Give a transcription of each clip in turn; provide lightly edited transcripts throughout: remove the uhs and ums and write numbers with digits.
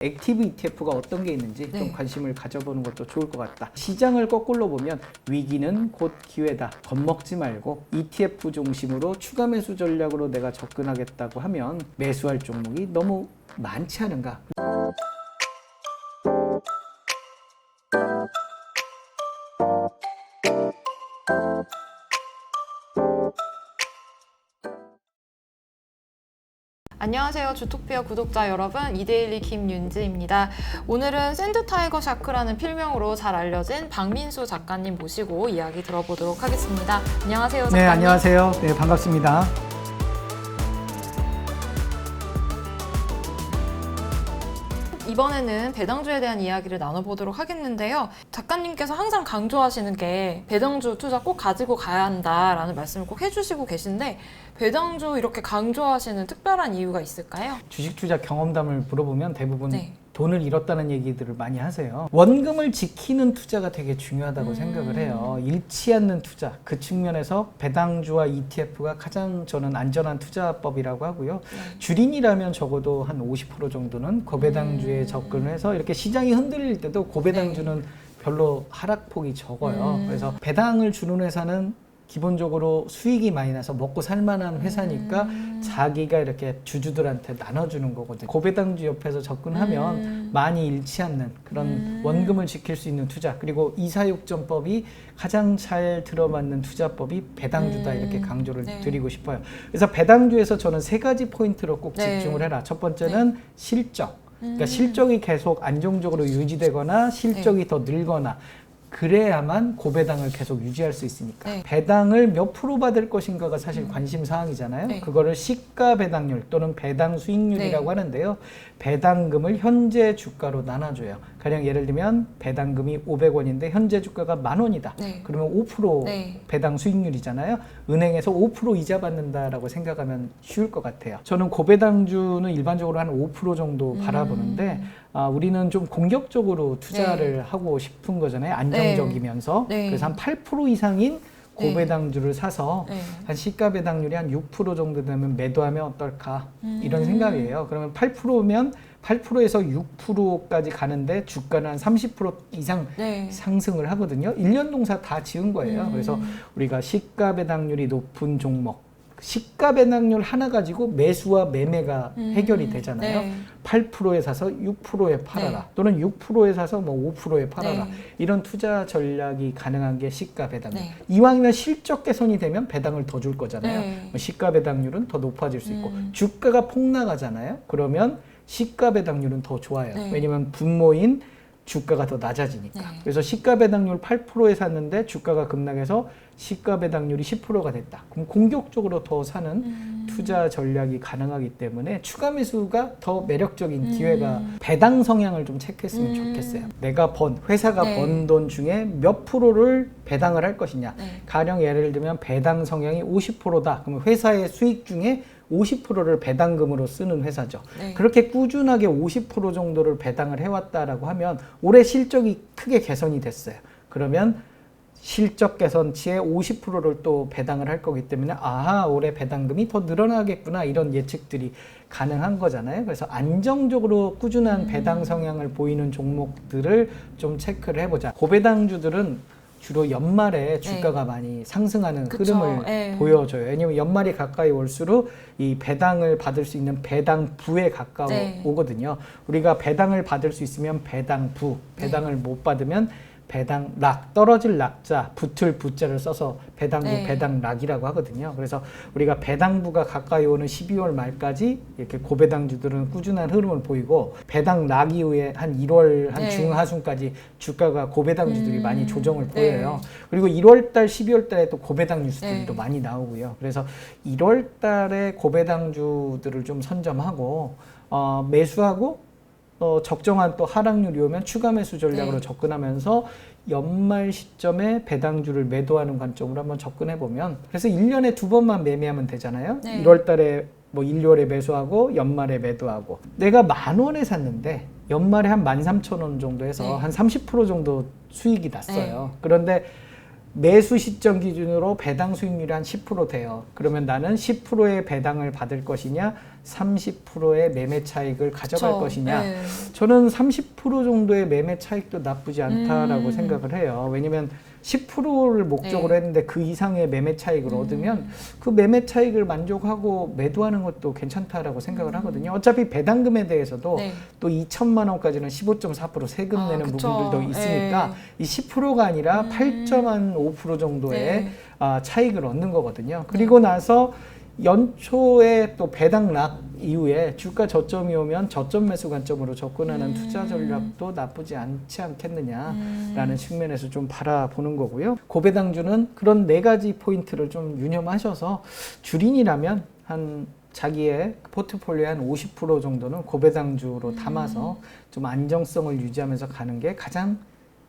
액티브 ETF가 어떤 게 있는지 네. 좀 관심을 가져보는 것도 좋을 것 같다. 시장을 거꾸로 보면 위기는 곧 기회다. 겁먹지 말고 ETF 중심으로 추가 매수 전략으로 내가 접근하겠다고 하면 매수할 종목이 너무 많지 않은가? 안녕하세요. 주토피아 구독자 여러분, 이데일리 김윤지입니다. 오늘은 샌드타이거 샤크라는 필명으로 잘 알려진 박민수 작가님 모시고 이야기 들어보도록 하겠습니다. 안녕하세요, 작가님. 네, 안녕하세요. 네, 반갑습니다. 이번에는 배당주에 대한 이야기를 나눠보도록 하겠는데요. 작가님께서 항상 강조하시는 게 배당주 투자 꼭 가지고 가야 한다라는 말씀을 꼭 해주시고 계신데 배당주 이렇게 강조하시는 특별한 이유가 있을까요? 주식 투자 경험담을 물어보면 대부분 네. 돈을 잃었다는 얘기들을 많이 하세요. 원금을 지키는 투자가 되게 중요하다고 생각을 해요. 잃지 않는 투자. 그 측면에서 배당주와 ETF가 가장 저는 안전한 투자법이라고 하고요. 주린이라면 적어도 한 50% 정도는 고배당주에 접근을 해서 이렇게 시장이 흔들릴 때도 고배당주는 별로 하락폭이 적어요. 그래서 배당을 주는 회사는 기본적으로 수익이 많이 나서 먹고 살만한 회사니까 자기가 이렇게 주주들한테 나눠주는 거거든요. 고배당주 옆에서 접근하면 많이 잃지 않는 그런 원금을 지킬 수 있는 투자, 그리고 이사육전법이 가장 잘 들어맞는 투자법이 배당주다, 이렇게 강조를 드리고 싶어요. 그래서 배당주에서 저는 세 가지 포인트로 꼭 집중을 해라. 첫 번째는 실적. 그러니까 실적이 계속 안정적으로 유지되거나 실적이 더 늘거나, 그래야만 고배당을 계속 유지할 수 있으니까. 배당을 몇 프로 받을 것인가가 사실 관심 사항이잖아요. 그거를 시가 배당률 또는 배당 수익률이라고 하는데요. 배당금을 현재 주가로 나눠줘요. 가령 예를 들면 배당금이 500원인데 현재 주가가 10,000원이다. 그러면 5% 배당 수익률이잖아요. 은행에서 5% 이자 받는다라고 생각하면 쉬울 것 같아요. 저는 고배당주는 일반적으로 한 5% 정도 바라보는데 우리는 좀 공격적으로 투자를 하고 싶은 거잖아요. 안정적이면서. 그래서 한 8% 이상인 고배당주를 사서 한 시가 배당률이 한 6% 정도 되면 매도하면 어떨까, 이런 생각이에요. 그러면 8%면 8%에서 6%까지 가는데 주가는 한 30% 이상 상승을 하거든요. 1년 농사 다 지은 거예요. 그래서 우리가 시가 배당률이 높은 종목, 시가 배당률 하나 가지고 매수와 매매가 해결이 되잖아요. 8%에 사서 6%에 팔아라. 또는 6%에 사서 뭐 5%에 팔아라. 이런 투자 전략이 가능한 게 시가 배당률. 이왕이면 실적 개선이 되면 배당을 더 줄 거잖아요. 시가 배당률은 더 높아질 수 있고, 주가가 폭락하잖아요. 그러면 시가 배당률은 더 좋아요. 왜냐면 분모인 주가가 더 낮아지니까. 그래서 시가 배당률 8%에 샀는데 주가가 급락해서 시가 배당률이 10%가 됐다. 그럼 공격적으로 더 사는 투자 전략이 가능하기 때문에 추가 매수가 더 매력적인 기회가, 배당 성향을 좀 체크했으면 좋겠어요. 내가 회사가 번 돈 중에 몇 프로를 배당을 할 것이냐. 가령 예를 들면 배당 성향이 50%다. 그러면 회사의 수익 중에 50%를 배당금으로 쓰는 회사죠. 그렇게 꾸준하게 50% 정도를 배당을 해왔다라고 하면 올해 실적이 크게 개선이 됐어요. 그러면 실적 개선치의 50%를 또 배당을 할 거기 때문에 올해 배당금이 더 늘어나겠구나, 이런 예측들이 가능한 거잖아요. 그래서 안정적으로 꾸준한 배당 성향을 보이는 종목들을 좀 체크를 해보자. 고배당주들은 주로 연말에 주가가 많이 상승하는 흐름을 보여줘요. 왜냐면 연말이 가까이 올수록 이 배당을 받을 수 있는 배당부에 가까워오거든요. 우리가 배당을 받을 수 있으면 배당부, 배당을 못 받으면 배당락, 떨어질 낙자, 붙을 부자를 써서 배당부, 배당락이라고 하거든요. 그래서 우리가 배당부가 가까이 오는 12월 말까지 이렇게 고배당주들은 꾸준한 흐름을 보이고, 배당락 이후에 한 1월 한 중하순까지 주가가 고배당주들이 많이 조정을 보여요. 그리고 1월달, 12월달에 또 고배당 뉴스들이 또 많이 나오고요. 그래서 1월달에 고배당주들을 좀 선점하고 매수하고, 적정한 또 하락률이 오면 추가 매수 전략으로 접근하면서 연말 시점에 배당주를 매도하는 관점으로 한번 접근해 보면, 그래서 1년에 2번만 매매하면 되잖아요. 1월 달에 뭐 1월에 매수하고 연말에 매도하고. 내가 10,000원에 샀는데 연말에 한 13,000원 정도 해서 한 30% 정도 수익이 났어요. 그런데 매수 시점 기준으로 배당 수익률이 한 10% 돼요. 그러면 나는 10%의 배당을 받을 것이냐, 30%의 매매 차익을 가져갈 그쵸. 것이냐. 네. 저는 30% 정도의 매매 차익도 나쁘지 않다라고 생각을 해요. 왜냐면 10%를 목적으로 네. 했는데 그 이상의 매매 차익을 얻으면 그 매매 차익을 만족하고 매도하는 것도 괜찮다라고 생각을 하거든요. 어차피 배당금에 대해서도 네. 또 2천만 원까지는 15.4% 세금 내는 그쵸. 부분들도 있으니까 네. 이 10%가 아니라 8.5% 정도의 네. 차익을 얻는 거거든요. 그리고 나서 연초에 또 배당락 이후에 주가 저점이 오면 저점 매수 관점으로 접근하는 투자 전략도 나쁘지 않지 않겠느냐라는 측면에서 좀 바라보는 거고요. 고배당주는 그런 4가지 포인트를 좀 유념하셔서 주린이라면 한 자기의 포트폴리오의 한 50% 정도는 고배당주로 담아서 좀 안정성을 유지하면서 가는 게 가장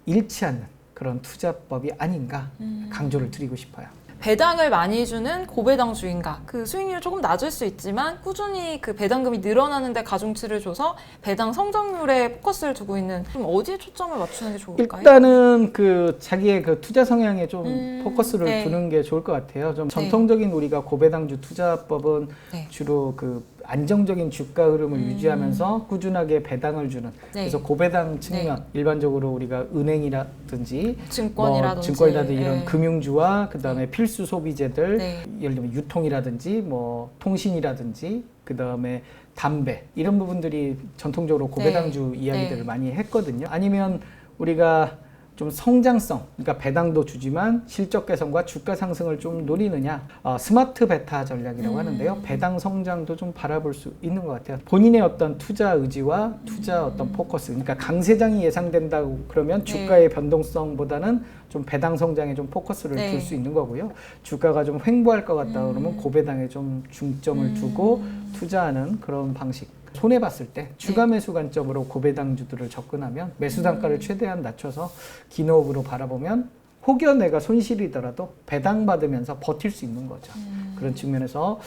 잃지 않는 그런 투자법이 아닌가 강조를 드리고 싶어요. 배당을 많이 주는 고배당 주인가, 그 수익률이 조금 낮을 수 있지만 꾸준히 그 배당금이 늘어나는데 가중치를 줘서 배당 성장률에 포커스를 두고 있는, 좀 어디에 초점을 맞추는 게 좋을까요? 일단은 그 자기의 그 투자 성향에 좀 포커스를 네. 두는 게 좋을 것 같아요. 좀 네. 전통적인 우리가 고배당주 투자법은 네. 주로 그 안정적인 주가 흐름을 유지하면서 꾸준하게 배당을 주는, 네. 그래서 고배당 측면 일반적으로 우리가 은행이라든지 증권이라든지, 뭐 증권이라든지 이런 네. 금융주와 그다음에 필수 소비재들, 네. 예를 들면 유통이라든지 뭐 통신이라든지 그다음에 담배, 이런 부분들이 전통적으로 고배당주 이야기들을 네. 많이 했거든요. 아니면 우리가 좀 성장성, 그러니까 배당도 주지만 실적 개선과 주가 상승을 좀 노리느냐, 스마트 베타 전략이라고 하는데요. 배당 성장도 좀 바라볼 수 있는 것 같아요. 본인의 어떤 투자 의지와 투자 어떤 포커스, 그러니까 강세장이 예상된다고 그러면 주가의 변동성보다는 좀 배당 성장에 좀 포커스를 네. 둘 수 있는 거고요. 주가가 좀 횡보할 것 같다 그러면 고배당에 좀 중점을 두고 투자하는 그런 방식. 손해봤을 때 주가 매수 관점으로 고배당주들을 접근하면 매수 단가를 최대한 낮춰서 긴 호흡으로 바라보면 혹여 내가 손실이더라도 배당받으면서 버틸 수 있는 거죠. 그런 측면에서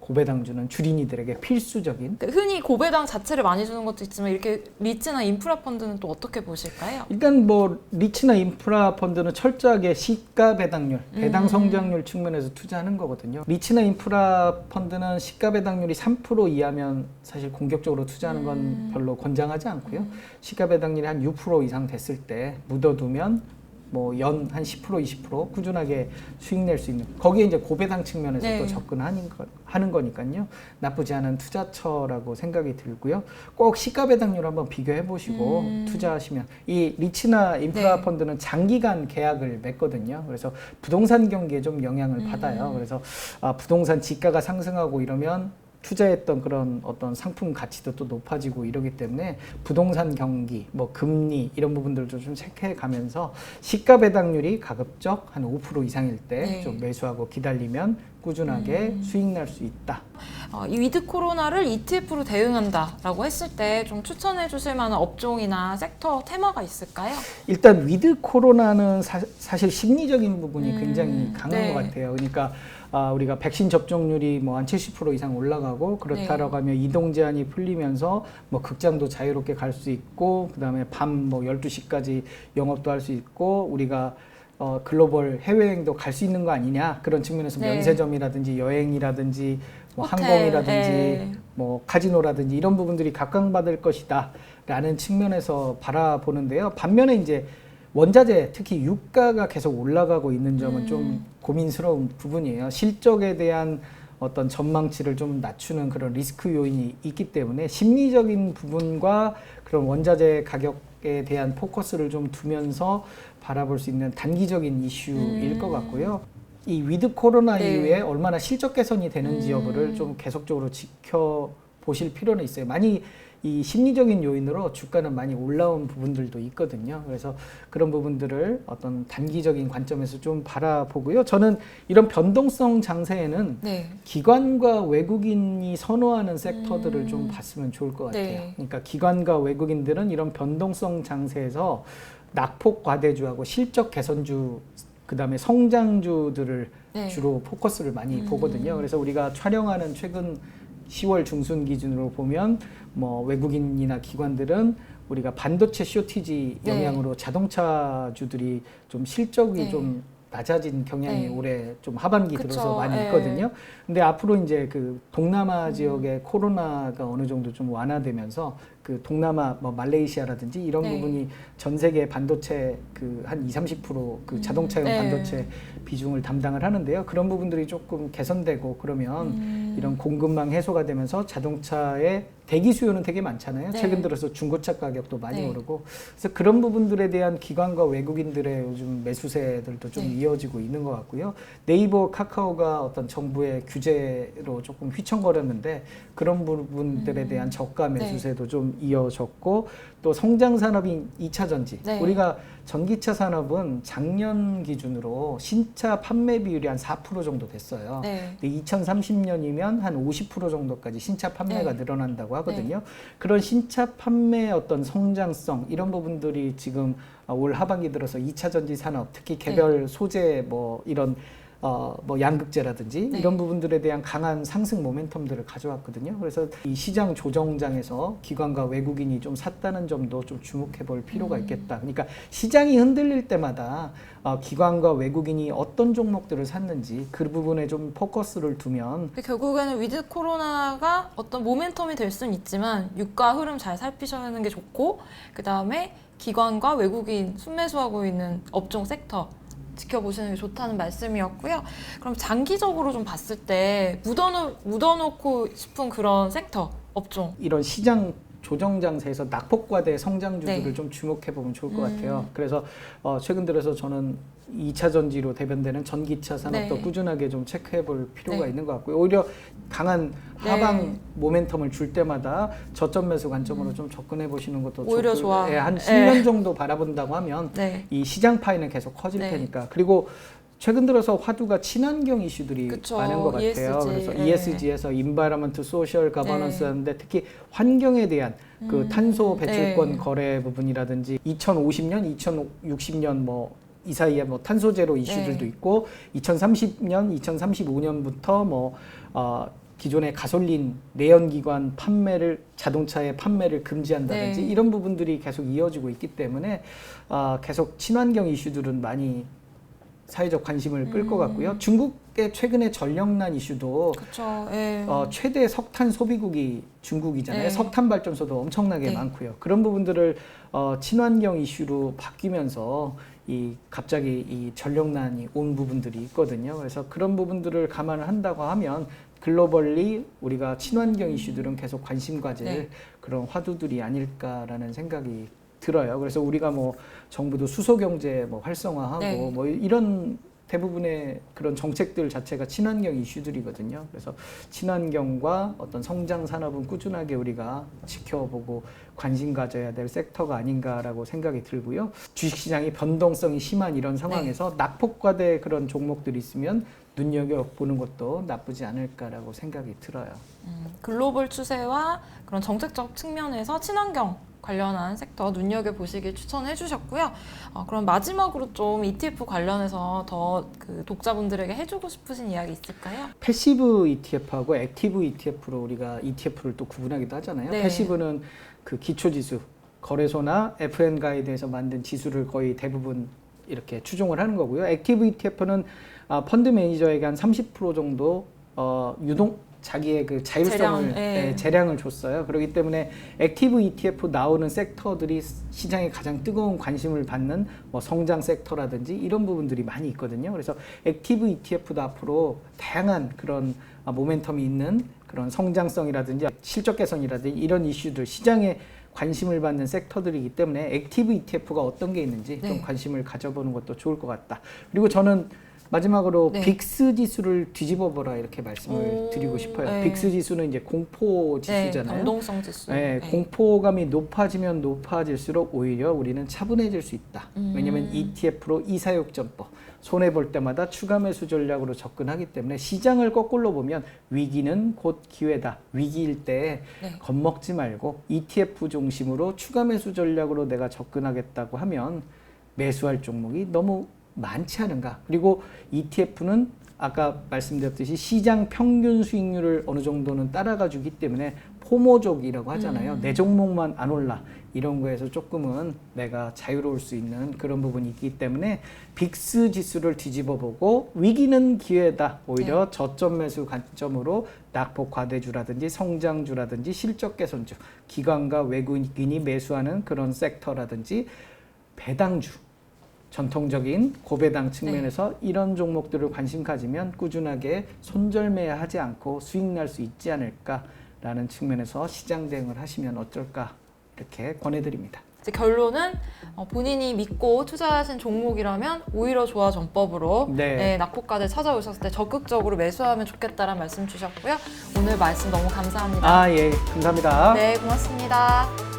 고배당주는 주린이들에게 필수적인. 흔히 고배당 자체를 많이 주는 것도 있지만 이렇게 리츠나 인프라 펀드는 또 어떻게 보실까요? 일단 뭐 리츠나 인프라 펀드는 철저하게 시가 배당률, 배당 성장률 측면에서 투자하는 거거든요. 리츠나 인프라 펀드는 시가 배당률이 3% 이하면 사실 공격적으로 투자하는 건 별로 권장하지 않고요. 시가 배당률이 한 6% 이상 됐을 때 묻어두면 뭐 연 한 10% 20% 꾸준하게 수익 낼 수 있는, 거기에 이제 고배당 측면에서 네. 또 접근하는 거니까요. 나쁘지 않은 투자처라고 생각이 들고요. 꼭 시가 배당률 한번 비교해 보시고 투자하시면, 이 리츠나 인프라 네. 펀드는 장기간 계약을 맺거든요. 그래서 부동산 경기에 좀 영향을 받아요. 그래서 부동산 지가가 상승하고 이러면 투자했던 그런 어떤 상품 가치도 또 높아지고 이러기 때문에 부동산 경기, 뭐 금리 이런 부분들도 좀 체크해 가면서 시가 배당률이 가급적 한 5% 이상일 때 좀 네. 매수하고 기다리면 꾸준하게 수익 날 수 있다. 이 위드 코로나를 ETF로 대응한다라고 했을 때 좀 추천해 주실 만한 업종이나 섹터 테마가 있을까요? 일단 위드 코로나는 사실 심리적인 부분이 굉장히 강한 네. 것 같아요. 그러니까 우리가 백신 접종률이 뭐 한 70% 이상 올라가고 그렇다라고 하면 이동 제한이 풀리면서 뭐 극장도 자유롭게 갈 수 있고, 그다음에 밤 뭐 12시까지 영업도 할 수 있고, 우리가 글로벌 해외여행도 갈 수 있는 거 아니냐, 그런 측면에서 네. 면세점이라든지 여행이라든지 뭐 호텔, 항공이라든지 네. 뭐 카지노라든지 이런 부분들이 각광받을 것이다 라는 측면에서 바라보는데요. 반면에 이제 원자재, 특히 유가가 계속 올라가고 있는 점은 좀 고민스러운 부분이에요. 실적에 대한 어떤 전망치를 좀 낮추는 그런 리스크 요인이 있기 때문에 심리적인 부분과 그런 원자재 가격에 대한 포커스를 좀 두면서 바라볼 수 있는 단기적인 이슈일 것 같고요. 이 위드 코로나 네. 이후에 얼마나 실적 개선이 되는지 여부를 좀 계속적으로 지켜보실 필요는 있어요. 많이 이 심리적인 요인으로 주가는 많이 올라온 부분들도 있거든요. 그래서 그런 부분들을 어떤 단기적인 관점에서 좀 바라보고요. 저는 이런 변동성 장세에는 네. 기관과 외국인이 선호하는 섹터들을 좀 봤으면 좋을 것 같아요. 네. 그러니까 기관과 외국인들은 이런 변동성 장세에서 낙폭 과대주하고 실적 개선주, 그다음에 성장주들을 네. 주로 포커스를 많이 보거든요. 그래서 우리가 촬영하는 최근 10월 중순 기준으로 보면 뭐 외국인이나 기관들은 우리가 반도체 쇼티지 네. 영향으로 자동차주들이 좀 실적이 네. 좀 낮아진 경향이 네. 올해 좀 하반기 그쵸. 들어서 많이 예. 있거든요. 근데 앞으로 이제 그 동남아 지역의 코로나가 어느 정도 좀 완화되면서 그 동남아 뭐 말레이시아라든지 이런 네. 부분이 전 세계 반도체 그 한 30%그 자동차용 네. 반도체 비중을 담당을 하는데요. 그런 부분들이 조금 개선되고 그러면 이런 공급망 해소가 되면서 자동차의 대기 수요는 되게 많잖아요. 네. 최근 들어서 중고차 가격도 많이 네. 오르고 그래서 그런 부분들에 대한 기관과 외국인들의 요즘 매수세들도 좀 네. 이어지고 있는 것 같고요. 네이버, 카카오가 어떤 정부의 규제로 조금 휘청거렸는데 그런 부분들에 대한 저가 매수세도 좀 이어졌고 또 성장 산업인 2차 전지. 네. 우리가 전기차 산업은 작년 기준으로 신차 판매 비율이 한 4% 정도 됐어요. 네. 근데 2030년이면 한 50% 정도까지 신차 판매가 네. 늘어난다고 하거든요. 그런 신차 판매 어떤 성장성 이런 부분들이 지금 올 하반기 들어서 2차 전지 산업 특히 개별 소재 뭐 이런 뭐 양극재라든지 네. 이런 부분들에 대한 강한 상승 모멘텀들을 가져왔거든요. 그래서 이 시장 조정장에서 기관과 외국인이 좀 샀다는 점도 좀 주목해 볼 필요가 있겠다. 그러니까 시장이 흔들릴 때마다 기관과 외국인이 어떤 종목들을 샀는지 그 부분에 좀 포커스를 두면 근데 결국에는 위드 코로나가 어떤 모멘텀이 될 수는 있지만 유가 흐름 잘 살피시는 게 좋고 그 다음에 기관과 외국인 순매수하고 있는 업종 섹터 지켜보시는 게 좋다는 말씀이었고요. 그럼 장기적으로 좀 봤을 때 묻어놓고 싶은 그런 섹터, 업종. 이런 시장 조정 장세에서 낙폭과대 성장주들을 네. 좀 주목해 보면 좋을 것 같아요. 그래서 최근 들어서 저는 2차 전지로 대변되는 전기차 산업도 네. 꾸준하게 좀 체크해 볼 필요가 네. 있는 것 같고요. 오히려 강한 하방 네. 모멘텀을 줄 때마다 저점 매수 관점으로 좀 접근해 보시는 것도 오히려 좋아. 예, 한 네. 10년 정도 바라본다고 하면 네. 이 시장 파이는 계속 커질 네. 테니까. 그리고 최근 들어서 화두가 친환경 이슈들이 그쵸. 많은 것 같아요. ESG. 그래서 네. ESG에서 Environment, Social Governance 네. 하는데 특히 환경에 대한 그 탄소 배출권 네. 거래 부분이라든지 2050년, 2060년 뭐 이 사이에 뭐 탄소 제로 이슈들도 네. 있고 2030년, 2035년부터 뭐 기존의 가솔린 내연기관 판매를 자동차의 판매를 금지한다든지 네. 이런 부분들이 계속 이어지고 있기 때문에 계속 친환경 이슈들은 많이 사회적 관심을 끌 것 같고요. 중국의 최근의 전력난 이슈도 그렇죠. 예. 최대 석탄 소비국이 중국이잖아요. 네. 석탄 발전소도 엄청나게 네. 많고요. 그런 부분들을 친환경 이슈로 바뀌면서 갑자기 이 전력난이 온 부분들이 있거든요. 그래서 그런 부분들을 감안을 한다고 하면 글로벌리 우리가 친환경 이슈들은 계속 관심 가질 네. 그런 화두들이 아닐까라는 생각이 들어요. 그래서 우리가 뭐 정부도 수소 경제 뭐 활성화하고 네. 뭐 이런 대부분의 그런 정책들 자체가 친환경 이슈들이거든요. 그래서 친환경과 어떤 성장 산업은 꾸준하게 우리가 지켜보고 관심 가져야 될 섹터가 아닌가라고 생각이 들고요. 주식시장이 변동성이 심한 이런 상황에서 낙폭과대 그런 종목들이 있으면 눈여겨보는 것도 나쁘지 않을까라고 생각이 들어요. 글로벌 추세와 그런 정책적 측면에서 친환경 관련한 섹터 눈여겨보시길 추천해 주셨고요. 그럼 마지막으로 좀 ETF 관련해서 더 그 독자분들에게 해주고 싶으신 이야기 있을까요? 패시브 ETF하고 액티브 ETF로 우리가 ETF를 또 구분하기도 하잖아요. 네. 패시브는 그 기초지수, 거래소나 FN 가이드에서 만든 지수를 거의 대부분 이렇게 추종을 하는 거고요. 액티브 ETF는 펀드 매니저에게 한 30% 정도 자기의 그 자율성을 재량을 줬어요. 그렇기 때문에 액티브 ETF 나오는 섹터들이 시장에 가장 뜨거운 관심을 받는 뭐 성장 섹터라든지 이런 부분들이 많이 있거든요. 그래서 액티브 ETF도 앞으로 다양한 그런 모멘텀이 있는 그런 성장성이라든지 실적 개선이라든지 이런 이슈들 시장에 관심을 받는 섹터들이기 때문에 액티브 ETF가 어떤 게 있는지 좀 관심을 가져보는 것도 좋을 것 같다. 그리고 저는 마지막으로 빅스 지수를 뒤집어 보라 이렇게 말씀을 드리고 싶어요. 빅스 지수는 이제 공포 지수잖아요. 변동성 지수. 공포감이 높아지면 높아질수록 오히려 우리는 차분해질 수 있다. 왜냐하면 ETF로 이사육전법 손해 볼 때마다 추가 매수 전략으로 접근하기 때문에 시장을 거꾸로 보면 위기는 곧 기회다. 위기일 때 겁먹지 말고 ETF 중심으로 추가 매수 전략으로 내가 접근하겠다고 하면 매수할 종목이 너무 많지 않은가. 그리고 ETF는 아까 말씀드렸듯이 시장 평균 수익률을 어느 정도는 따라가 주기 때문에 포모족이라고 하잖아요. 내 종목만 안 올라. 이런 거에서 조금은 내가 자유로울 수 있는 그런 부분이 있기 때문에 빅스 지수를 뒤집어 보고 위기는 기회다. 오히려 저점 매수 관점으로 낙폭 과대주라든지 성장주라든지 실적 개선주, 기관과 외국인이 매수하는 그런 섹터라든지 배당주, 전통적인 고배당 측면에서 이런 종목들을 관심 가지면 꾸준하게 손절매하지 않고 수익 날 수 있지 않을까라는 측면에서 시장 대응을 하시면 어떨까 이렇게 권해드립니다. 이제 결론은 본인이 믿고 투자하신 종목이라면 오히려 조화 전법으로 네. 낙폭가들 찾아오셨을 때 적극적으로 매수하면 좋겠다라는 말씀 주셨고요. 오늘 말씀 너무 감사합니다. 아, 예, 감사합니다. 네, 고맙습니다.